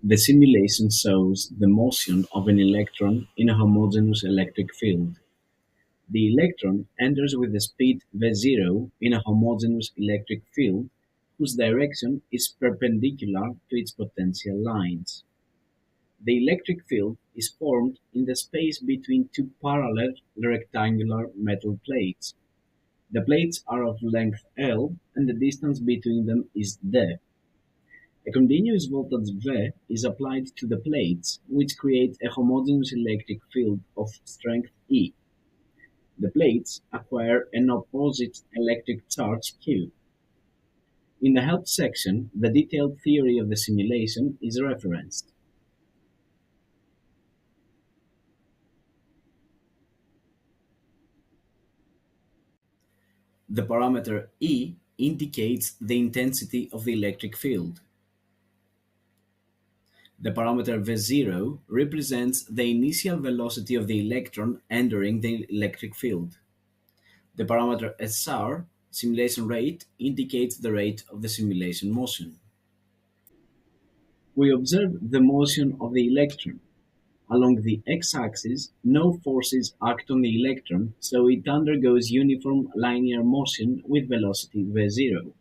The simulation shows the motion of an electron in a homogeneous electric field. The electron enters with the speed v0 in a homogeneous electric field whose direction is perpendicular to its potential lines. The electric field is formed in the space between two parallel rectangular metal plates. The plates are of length L and the distance between them is d. A continuous voltage V is applied to the plates, which create a homogeneous electric field of strength E. The plates acquire an opposite electric charge Q. In the help section, the detailed theory of the simulation is referenced. The parameter E indicates the intensity of the electric field. The parameter V0 represents the initial velocity of the electron entering the electric field. The parameter SR, simulation rate, indicates the rate of the simulation motion. We observe the motion of the electron. Along the x-axis, no forces act on the electron, so it undergoes uniform linear motion with velocity v0.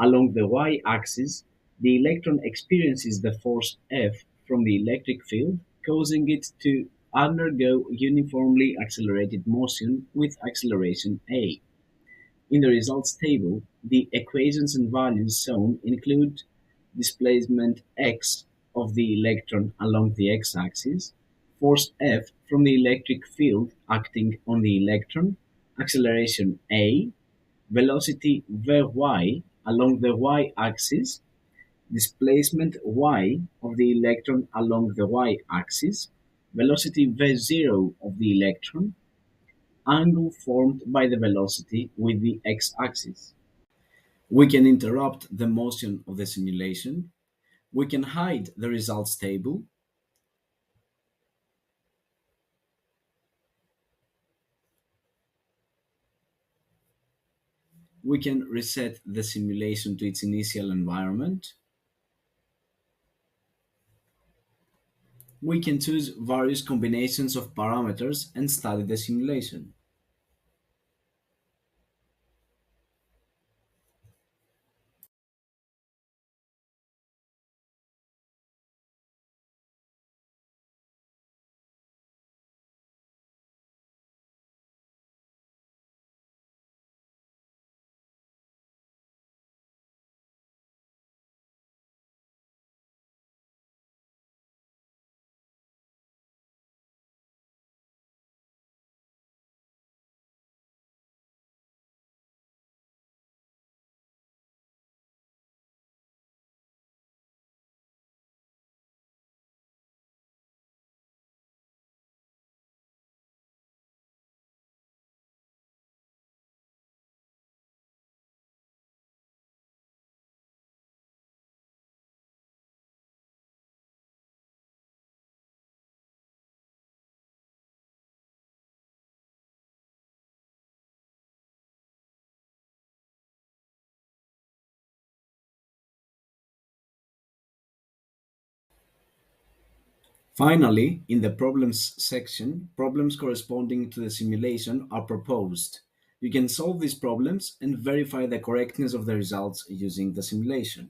Along the y-axis, the electron experiences the force F from the electric field, causing it to undergo uniformly accelerated motion with acceleration a. In the results table, the equations and values shown include displacement x of the electron along the x-axis, force F from the electric field acting on the electron, acceleration a, velocity Vy along the y-axis, displacement y of the electron along the y-axis, velocity v0 of the electron, angle formed by the velocity with the x-axis. We can interrupt the motion of the simulation. We can hide the results table. We can reset the simulation to its initial environment. We can choose various combinations of parameters and study the simulation. Finally, in the problems section, problems corresponding to the simulation are proposed. You can solve these problems and verify the correctness of the results using the simulation.